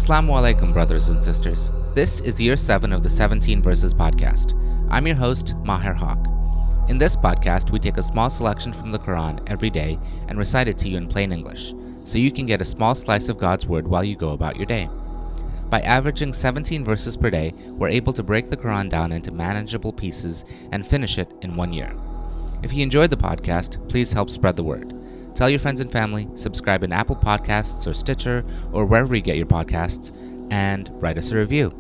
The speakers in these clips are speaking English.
Assalamu alaikum, brothers and sisters. This is year 7 of the 17 Verses podcast. I'm your host, Maher Haq. In this podcast, we take a small selection from the Quran every day and recite it to you in plain English, so you can get a small slice of God's word while you go about your day. By averaging 17 verses per day, we're able to break the Quran down into manageable pieces and finish it in 1 year. If you enjoyed the podcast, please help spread the word. Tell your friends and family, subscribe in Apple Podcasts or Stitcher or wherever you get your podcasts, and write us a review.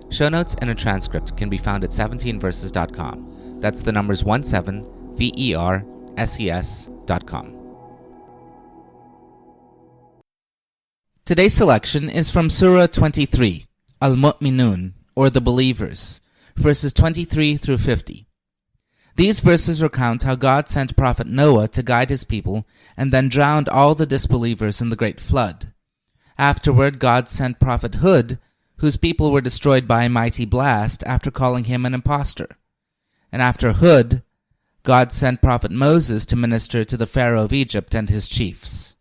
Show notes and a transcript can be found at 17verses.com. That's the numbers 17verses.com. Today's selection is from Surah 23, Al-Muminun, or the Believers, verses 23 through 50. These verses recount how God sent Prophet Noah to guide his people and then drowned all the disbelievers in the great flood. Afterward, God sent Prophet Hud, whose people were destroyed by a mighty blast after calling him an impostor. And after Hud, God sent Prophet Moses to minister to the Pharaoh of Egypt and his chiefs.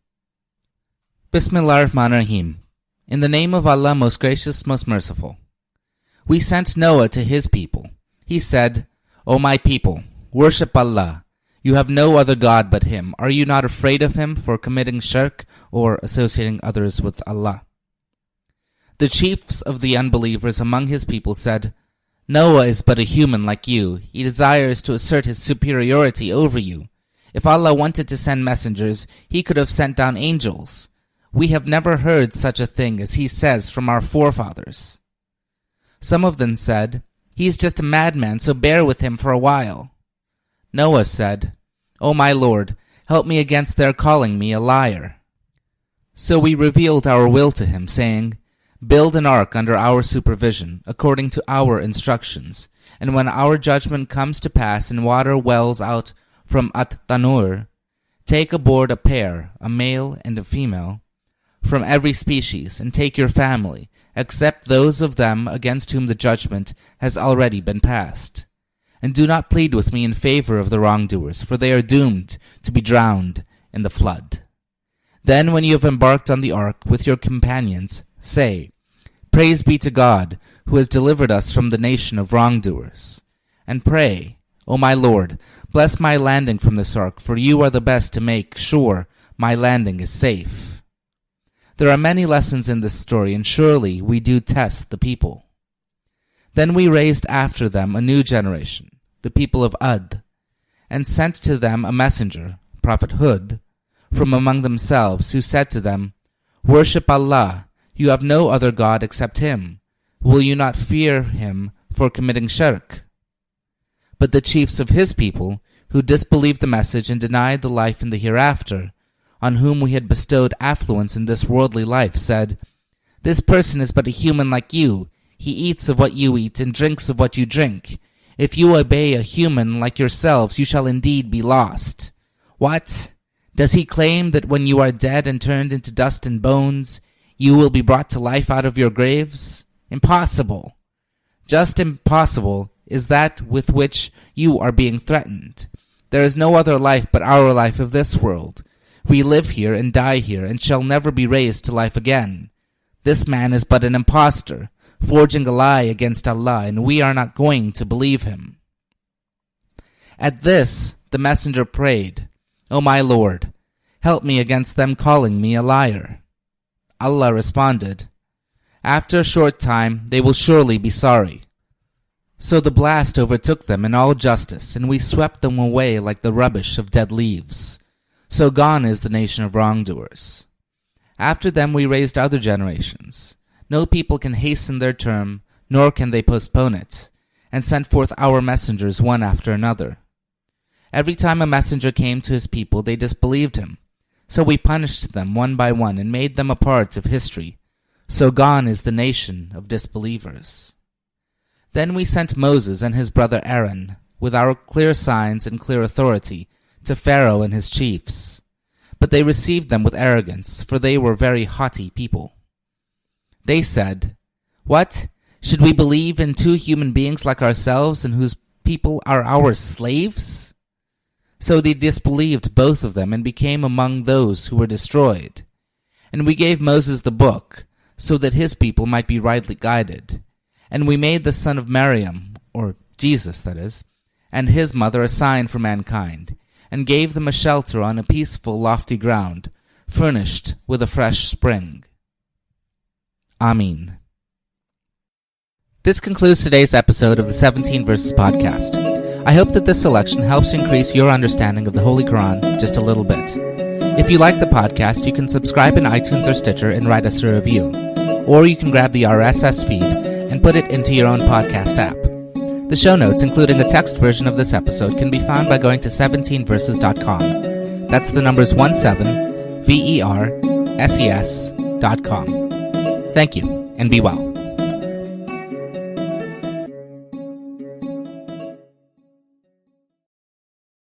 Bismillah ar-Rahman ar-Rahim. In the name of Allah, most gracious, most merciful. We sent Noah to his people. He said, O my people, worship Allah. You have no other God but Him. Are you not afraid of Him for committing shirk or associating others with Allah? The chiefs of the unbelievers among his people said, Noah is but a human like you. He desires to assert his superiority over you. If Allah wanted to send messengers, He could have sent down angels. We have never heard such a thing as he says from our forefathers. Some of them said, He is just a madman, so bear with him for a while. Noah said, O my Lord, help me against their calling me a liar. So we revealed our will to him, saying, Build an ark under our supervision, according to our instructions, and when our judgment comes to pass and water wells out from At-Tanur, take aboard a pair, a male and a female, from every species, and take your family, except those of them against whom the judgment has already been passed. And do not plead with me in favor of the wrongdoers, for they are doomed to be drowned in the flood. Then when you have embarked on the ark with your companions, say, Praise be to God, who has delivered us from the nation of wrongdoers. And pray, O my Lord, bless my landing from this ark, for you are the best to make sure my landing is safe. There are many lessons in this story, and surely we do test the people. Then we raised after them a new generation, the people of Ad, and sent to them a messenger, Prophet Hud, from among themselves, who said to them, Worship Allah, you have no other God except Him. Will you not fear Him for committing shirk? But the chiefs of his people, who disbelieved the message and denied the life in the hereafter, on whom we had bestowed affluence in this worldly life, said, This person is but a human like you. He eats of what you eat and drinks of what you drink. If you obey a human like yourselves, you shall indeed be lost. What? Does he claim that when you are dead and turned into dust and bones, you will be brought to life out of your graves? Impossible. Just impossible is that with which you are being threatened. There is no other life but our life of this world. We live here and die here, and shall never be raised to life again. This man is but an impostor, forging a lie against Allah, and we are not going to believe him. At this, the messenger prayed, O my Lord, help me against them calling me a liar. Allah responded, After a short time, they will surely be sorry. So the blast overtook them in all justice, and we swept them away like the rubbish of dead leaves. So gone is the nation of wrongdoers. After them we raised other generations. No people can hasten their term, nor can they postpone it, and sent forth our messengers one after another. Every time a messenger came to his people, they disbelieved him. So we punished them one by one and made them a part of history. So gone is the nation of disbelievers. Then we sent Moses and his brother Aaron, with our clear signs and clear authority, to Pharaoh and his chiefs. But they received them with arrogance, for they were very haughty people. They said, What? Should we believe in two human beings like ourselves, and whose people are our slaves? So they disbelieved both of them, and became among those who were destroyed. And we gave Moses the book, so that his people might be rightly guided. And we made the son of Maryam, or Jesus that is, and his mother a sign for mankind, and gave them a shelter on a peaceful, lofty ground, furnished with a fresh spring. Amin. This concludes today's episode of the 17 Verses Podcast. I hope that this selection helps increase your understanding of the Holy Quran just a little bit. If you like the podcast, you can subscribe in iTunes or Stitcher and write us a review. Or you can grab the RSS feed and put it into your own podcast app. The show notes, including a text version of this episode, can be found by going to 17verses.com. That's the numbers 17, VERSES.com. Thank you, and be well.